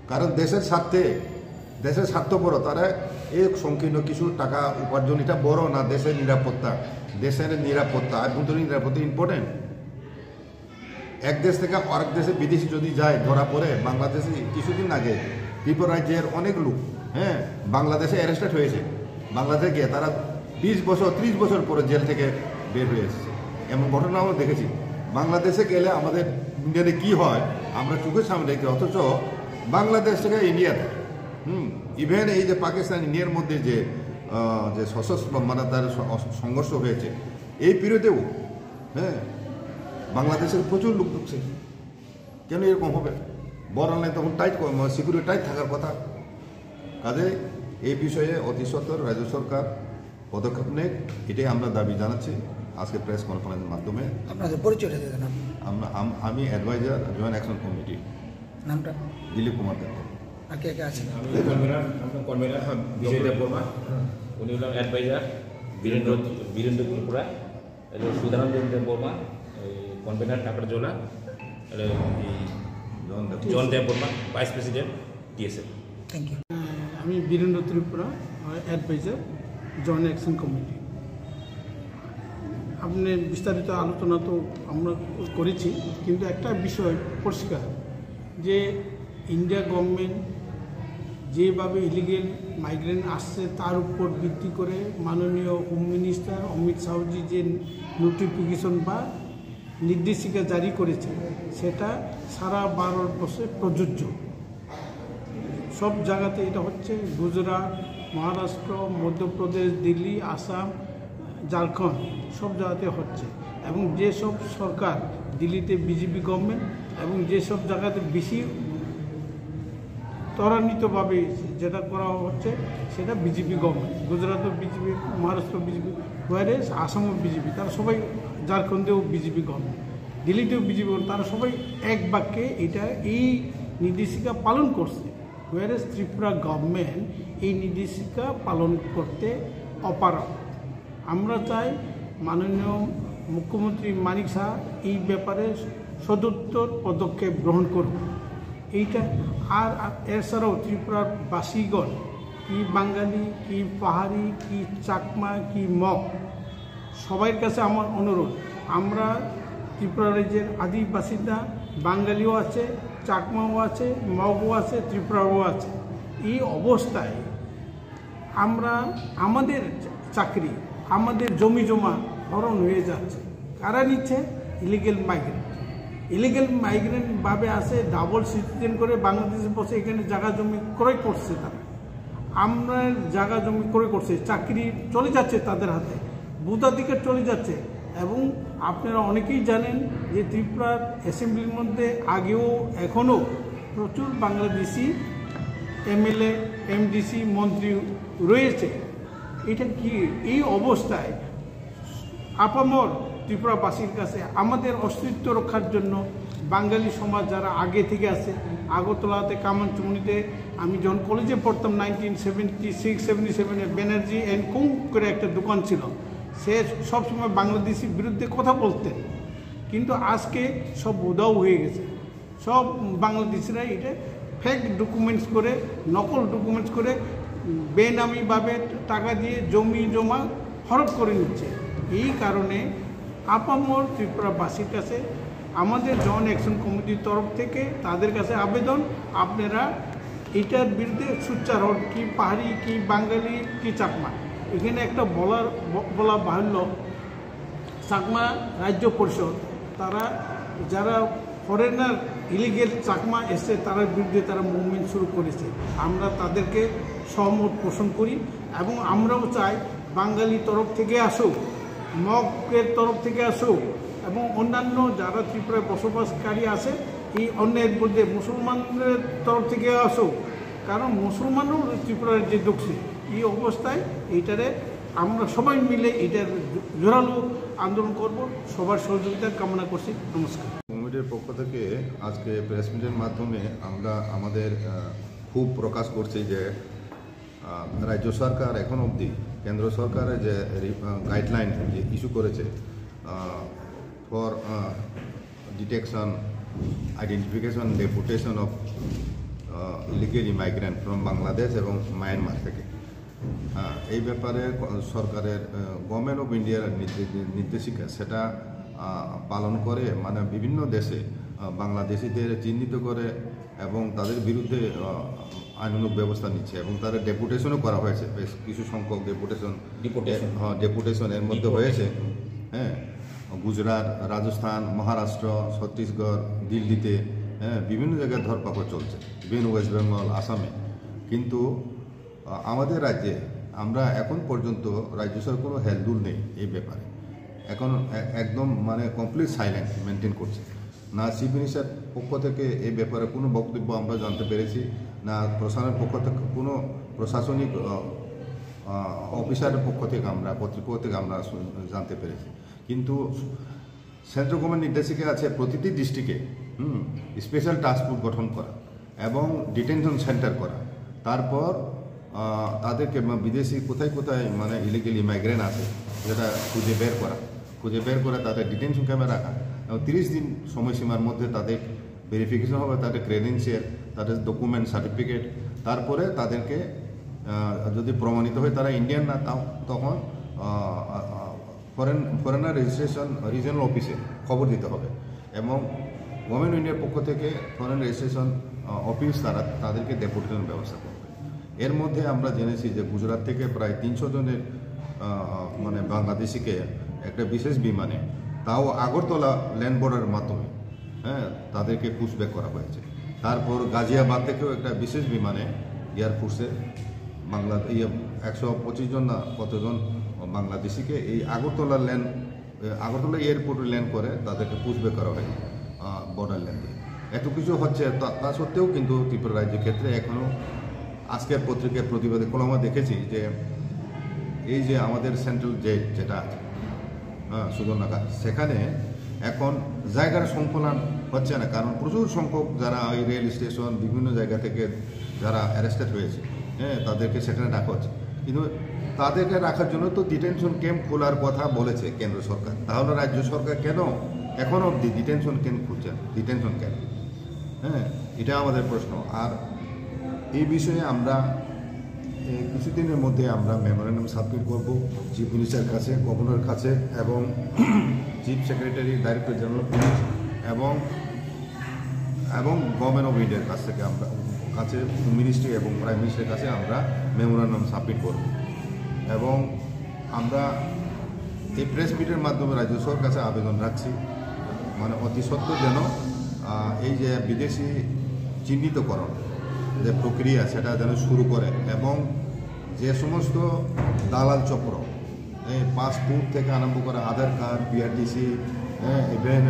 কারণ দেশের স্বার্থপর তারা এই সংকীর্ণ কিছু টাকা উপার্জন এটা বড় না। দেশের নিরাপত্তা আভ্যন্তরীণ নিরাপত্তা ইম্পর্টেন্ট। এক দেশ থেকে আরেক দেশে বিদেশি যদি যায় ধরা পড়ে, বাংলাদেশে কিছুদিন আগে ত্রিপুরা রাজ্যের অনেক লোক বাংলাদেশে অ্যারেস্টেড হয়েছে। বাংলাদেশে গিয়ে তারা 20 বছর 30 বছর পরে জেল থেকে বের হয়ে এসেছে। এমন ঘটনা আমরা দেখেছি। বাংলাদেশে গেলে আমাদের ইন্ডিয়াতে কি হয় আমরা চোখের সামনে দেখি, অথচ বাংলাদেশ থেকে ইন্ডিয়াতে ইভেন এই যে পাকিস্তান ইন্ডিয়ার মধ্যে যে সশস্ত্র মানে তার সংঘর্ষ হয়েছে এই পিরিয়ডেও বাংলাদেশের প্রচুর লোক ঢুকছে। কেন এরকম হবে? বর্ণালয় তখন সিকিউরিটি টাইট থাকার কথা। কাজে এই বিষয়ে অতি সত্বর রাজ্য সরকার পদক্ষেপ নেই, এটাই আমরা দাবি জানাচ্ছি আজকে প্রেস কনফারেন্সের মাধ্যমে। আপনাদের পরিচয়টা দেবেন? আমি অ্যাডভাইজার জয়েন্ট অ্যাকশন কমিটি। নামটা? দিলীপ কুমার দেব। আর কে কে আছেন? কনভেনার বিজয় দেব বর্মা, উনি হলেন adviser Birendra Tripura, Sudhananda Deb Barma, convener Takarjala, John Deb Barma, vice president TSF. Thank you. আমি Birendra Tripura, adviser joint action committee. আপনি বিস্তারিত আলোচনা তো আমরা করেছি, কিন্তু একটা বিষয় পরিষ্কার যে ইন্ডিয়া গভর্নমেন্ট যেভাবে ইলিগেল মাইগ্রেন্ট আসছে তার উপর ভিত্তি করে মাননীয় হোম মিনিস্টার অমিত শাহজি যে নোটিফিকেশন বা নির্দেশিকা জারি করেছে সেটা সারা ভারতবর্ষে প্রযোজ্য। সব জায়গাতে এটা হচ্ছে। গুজরাট, মহারাষ্ট্র, মধ্যপ্রদেশ, দিল্লি, আসাম, ঝাড়খণ্ড সব জায়গাতে হচ্ছে। এবং যেসব সরকার দিল্লিতে বিজেপি গভর্নমেন্ট এবং যেসব জায়গাতে বেশি ত্বরান্বিতভাবে যেটা করা হচ্ছে সেটা বিজেপি গভর্নমেন্ট। গুজরাটও বিজেপি, মহারাষ্ট্র বিজেপি, হোয়ারেস আসামও বিজেপি, তারা সবাই, ঝাড়খণ্ডেও বিজেপি গভর্নমেন্ট, দিল্লিতেও বিজেপি, তারা সবাই এক বাক্যে এই নির্দেশিকা পালন করছে। হোয়ারেস ত্রিপুরা গভর্নমেন্ট এই নির্দেশিকা পালন করতে অপারগ। আমরা চাই মাননীয় মুখ্যমন্ত্রী মানিক শাহ এই ব্যাপারে সদুত্তর পদক্ষেপ গ্রহণ করুন। এইটা আর এছাড়াও ত্রিপুরার বাসীগণ, কি বাঙালি, কি পাহাড়ি, কি চাকমা, কি মগ, সবার কাছে আমার অনুরোধ, আমরা ত্রিপুরা রাজ্যের আদি বাসিন্দা, বাঙালিও আছে, চাকমাও আছে, মগও আছে, ত্রিপুরাও আছে। এই অবস্থায় আমরা আমাদের চাকরি, আমাদের জমি জমা হরণ হয়ে যাচ্ছে। কারা নিচ্ছে? ইলিগেল মাইগ্রেন্ট ভাবে আসে, ডাবল সিটিজেন করে বাংলাদেশে বসে এখানে জায়গা জমি ক্রয় করছে। তারা আমরা জায়গা জমি ক্রয় করছে, চাকরি চলে যাচ্ছে তাদের হাতে, ভোটাধিকার চলে যাচ্ছে। এবং আপনারা অনেকেই জানেন যে ত্রিপুরার অ্যাসেম্বলির মধ্যে আগেও এখনও প্রচুর বাংলাদেশি এমএলএ, এমডিসি, মন্ত্রী রয়েছে। এটা কি? এই অবস্থায় আপামর ত্রিপুরাবাসীর কাছে আমাদের অস্তিত্ব রক্ষার জন্য বাঙালি সমাজ যারা আগে থেকে আছে, আগরতলাতে কামানচুমনিতে আমি যখন কলেজে পড়তাম 1976-77-এ ব্যানার্জি অ্যান্ড কোং করে একটা দোকান ছিল, সে সবসময় বাংলাদেশির বিরুদ্ধে কথা বলতেন। কিন্তু আজকে সব উধাও হয়ে গেছে। সব বাংলাদেশিরা এটা ফেক ডকুমেন্টস করে, নকল ডকুমেন্টস করে বেনামিভাবে টাকা দিয়ে জমি জমা হরপ করে নিচ্ছে। এই কারণে আপামর ত্রিপুরাবাসীর কাছে আমাদের জয়েন্ট অ্যাকশন কমিটির তরফ থেকে তাদের কাছে আবেদন, আপনারা এটার বিরুদ্ধে সোচ্চার হন। কি পাহাড়ি, কি বাঙালি, কি চাকমা, এখানে একটা বলা বাহুল্য, চাকমা রাজ্য পরিষদ তারা যারা ফরেনার ইলিগেল চাকমা এসে তার বিরুদ্ধে তারা মুভমেন্ট শুরু করেছে। আমরা তাদেরকে সহমত পোষণ করি এবং আমরাও চাই বাঙালি তরফ থেকে আসুক, মগের তরফ থেকে আসুক এবং অন্যান্য যারা ত্রিপুরায় বসবাসকারী আছে এই অন্যের মধ্যে মুসলমানদের তরফ থেকে আসুক। কারণ মুসলমানও ত্রিপুরার যে ঢুকছে, এই অবস্থায় এইটারে আমরা সবাই মিলে এটার জোরালো আন্দোলন করব। সবার সহযোগিতা কামনা করছি। নমস্কার। কমিটির পক্ষ থেকে আজকে প্রেস মিটের মাধ্যমে আমরা আমাদের খুব প্রকাশ করছি যে রাজ্য সরকার এখন অবধি কেন্দ্র সরকারের যে গাইডলাইন যে ইস্যু করেছে for detection, identification, deputation of illegal migrant from Bangladesh এবং মায়ানমার থেকে। এই ব্যাপারে সরকারের গভর্নমেন্ট অফ ইন্ডিয়ার নির্দেশিকা সেটা পালন করে, মানে বিভিন্ন দেশে বাংলাদেশিদের চিহ্নিত করে এবং তাদের বিরুদ্ধে আইনানুগ ব্যবস্থা নিচ্ছে এবং তাদের ডেপুটেশনও করা হয়েছে। বেশ কিছু সংখ্যক ডেপুটেশন এর মধ্যে হয়েছে। হ্যাঁ, গুজরাট, রাজস্থান, মহারাষ্ট্র, ছত্তিশগড়, দিল্লিতে, হ্যাঁ, বিভিন্ন জায়গায় ধরপাকড় চলছে, ইভেন ওয়েস্ট বেঙ্গল, আসামে। কিন্তু আমাদের রাজ্যে আমরা এখন পর্যন্ত রাজ্য সরকার কোনো হেলদুল নেই এই ব্যাপারে। এখন একদম মানে কমপ্লিট সাইলেন্ট মেনটেন করছে। না চিফ মিনিস্টার পক্ষ থেকে এই ব্যাপারে কোনো বক্তব্য আমরা জানতে পেরেছি, না প্রশাসনের পক্ষ থেকে কোনো প্রশাসনিক অফিসারের পক্ষ থেকে আমরা কর্তৃপক্ষ থেকে আমরা জানতে পেরেছি। কিন্তু সেন্ট্রাল গভর্নমেন্ট নির্দেশিকা আছে প্রতিটি ডিস্ট্রিক্টে স্পেশাল টাস্ক ফোর্স গঠন করা এবং ডিটেনশন সেন্টার করা, তারপর তাদেরকে বিদেশি কোথায় কোথায় মানে ইলিগেলি মাইগ্রেন্ট আছে যেটা খুঁজে বের করে তাদের ডিটেনশন ক্যাম্পে রাখা এবং 30 দিন সময়সীমার মধ্যে তাদের ভেরিফিকেশন হবে, তাদের ক্রেডেন্সিয়াল, তাদের ডকুমেন্ট, সার্টিফিকেট। তারপরে তাদেরকে যদি প্রমাণিত হয় তারা ইন্ডিয়ান না, তখন ফরেনার রেজিস্ট্রেশন রিজনাল অফিসে খবর দিতে হবে এবং গভর্নমেন্ট অফ ইন্ডিয়ার পক্ষ থেকে ফরেন রেজিস্ট্রেশন অফিস তাদেরকে ডেপুটেশন ব্যবস্থা করবে। এর মধ্যে আমরা জেনেছি যে গুজরাট থেকে প্রায় 300 জনের মানে বাংলাদেশিকে একটা বিশেষ বিমানে, তাও আগরতলা ল্যান্ড বর্ডারের মাধ্যমে, হ্যাঁ, তাদেরকে পুশব্যাক করা হয়েছে। তারপর গাজিয়াবাদ থেকেও একটা বিশেষ বিমানে এয়ারফোর্সে 125 জন না কতজন বাংলাদেশিকে এই আগরতলা এয়ারপোর্টে ল্যান্ড করে তাদেরকে পুশব্যাক করা হয় বর্ডার ল্যান্ড দিয়ে। এত কিছু হচ্ছে, তা সত্ত্বেও কিন্তু ত্রিপুরা রাজ্যের ক্ষেত্রে এখনও আজকের পত্রিকায় প্রতিবাদে কলমে দেখেছি যে এই যে আমাদের সেন্ট্রাল জেল যেটা আছে, হ্যাঁ, সুদর্ণাঘাট, সেখানে এখন জায়গার সংকুলন হচ্ছে না, কারণ প্রচুর সংখ্যক যারা ওই রেল স্টেশন বিভিন্ন জায়গা থেকে যারা অ্যারেস্টেড হয়েছে, হ্যাঁ, তাদেরকে সেখানে রাখা হচ্ছে। কিন্তু তাদেরকে রাখার জন্য তো ডিটেনশন ক্যাম্প খোলার কথা বলেছে কেন্দ্র সরকার, তাহলে রাজ্য সরকার কেন এখন অবধি ডিটেনশন ক্যাম্প খুলছেন? ডিটেনশন ক্যাম্প, হ্যাঁ, এটা আমাদের প্রশ্ন। আর এই বিষয়ে আমরা কিছুদিনের মধ্যে আমরা মেমোরেন্ডাম সাবমিট করব চিফ মিনিস্টারের কাছে, গভর্নরের কাছে এবং chief secretary, director general police এবং গভর্নমেন্ট অফ ইন্ডিয়ার কাছ থেকে আমরা মিনিস্ট্রি এবং প্রাইম মিনিস্টারের কাছে আমরা মেমোরেন্ডাম সাবমিট করব এবং আমরা এই প্রেস মিটের মাধ্যমে রাজ্য সরকারের কাছে আবেদন রাখছি, মানে অতি সত্ত্বর যেন এই যে বিদেশি চিহ্নিতকরণ যে প্রক্রিয়া সেটা যেন শুরু করে এবং যে সমস্ত দালাল চক্র, এই পাসপোর্ট থেকে আরম্ভ করে আধার কার্ড, পিআরটিসি, ইভেন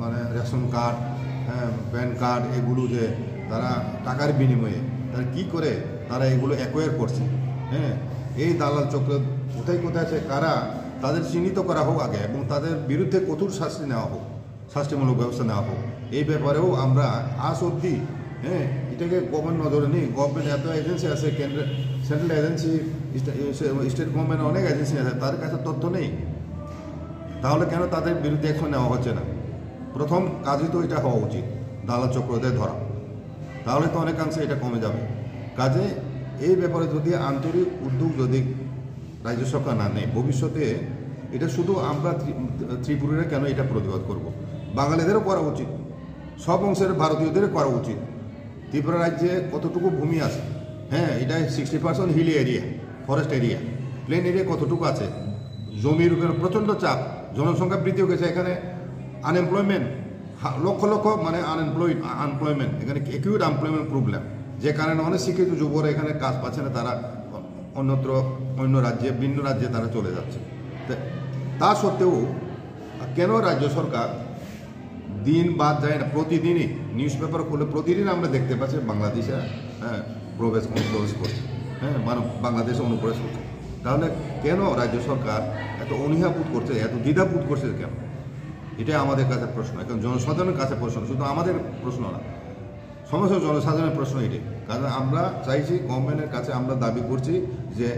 মানে রেশন কার্ড, প্যান কার্ড, এগুলো যে তারা টাকার বিনিময়ে তারা কী করে তারা এগুলো অ্যাকোয়ার করছে, হ্যাঁ, এই দালাল চক্র কোথায় কোথায় আছে, কারা, তাদের চিহ্নিত করা হোক আগে এবং তাদের বিরুদ্ধে কঠোর শাস্তি নেওয়া হোক, শাস্তিমূলক ব্যবস্থা নেওয়া হোক। এই ব্যাপারেও আমরা আজ অবধি, হ্যাঁ, এটাকে গভর্নমেন্ট নজরে নেই। গভর্নমেন্ট এত এজেন্সি আছে, সেন্ট্রাল এজেন্সি, স্টেট গভর্নমেন্ট অনেক এজেন্সি আছে, তাদের কাছে তথ্য নেই, তাহলে কেন তাদের বিরুদ্ধে অ্যাকশন নেওয়া হচ্ছে না? প্রথম কাজই তো এটা হওয়া উচিত, দালাল চক্রদের ধরা, তাহলে তো অনেকাংশে এটা কমে যাবে। কাজে এই ব্যাপারে যদি আন্তরিক উদ্যোগ যদি রাজ্য সরকার না নেয়, ভবিষ্যতে এটা শুধু আমরা ত্রিপুরারা কেন এটা প্রতিবাদ করব, বাঙালিদেরও করা উচিত, সব অংশের ভারতীয়দেরও করা উচিত। ত্রিপুরা রাজ্যে কতটুকু ভূমি আছে, হ্যাঁ, এটা 60% hilly area, forest area, plain area কতটুকু আছে, জমির উপর প্রচণ্ড চাপ, জনসংখ্যা বৃদ্ধি হয়ে গেছে, এখানে আনএমপ্লয়মেন্ট লক্ষ লক্ষ মানে আনএমপ্লয়মেন্ট, এখানে একিউট আনএমপ্লয়মেন্ট প্রবলেম, যে কারণে অনেক শিক্ষিত যুবরা এখানে কাজ পাচ্ছে না, তারা অন্য রাজ্যে, ভিন্ন রাজ্যে তারা চলে যাচ্ছে। তা সত্ত্বেও কেন রাজ্য সরকার দিন বাদ যায় না? প্রতিদিনই নিউজ পেপার খুলে প্রতিদিন আমরা দেখতে পাচ্ছি বাংলাদেশে, হ্যাঁ, প্রবেশ করছে, হ্যাঁ, বাংলাদেশে অনুপ্রবেশ করছে। তাহলে কেন রাজ্য সরকার এত অনীহাবোধ করছে, এত দ্বিধাবোধ করছে কেন? এটাই আমাদের কাছে প্রশ্ন, এখন জনসাধারণের কাছে প্রশ্ন, শুধু আমাদের প্রশ্ন না, সমস্ত জনসাধারণের প্রশ্ন এটাই। কারণ আমরা চাইছি, গভর্নমেন্টের কাছে আমরা দাবি করছি যে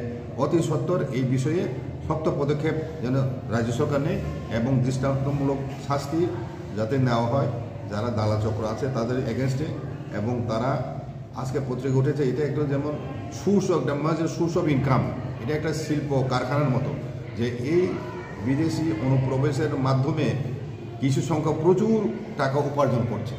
অতি সত্বর এই বিষয়ে শক্ত পদক্ষেপ যেন রাজ্য সরকার নেয় এবং দৃষ্টান্তমূলক শাস্তি যাতে নেওয়া হয় যারা দালাল চক্র আছে তাদের এগেনস্টে, এবং তারা আজকে পত্রিকা উঠেছে, এটা একটা যেমন সোর্স অফ ইনকাম, এটা একটা শিল্প কারখানার মতো, যে এই বিদেশি অনুপ্রবেশের মাধ্যমে কিছু সংখ্যক প্রচুর টাকা উপার্জন করছে।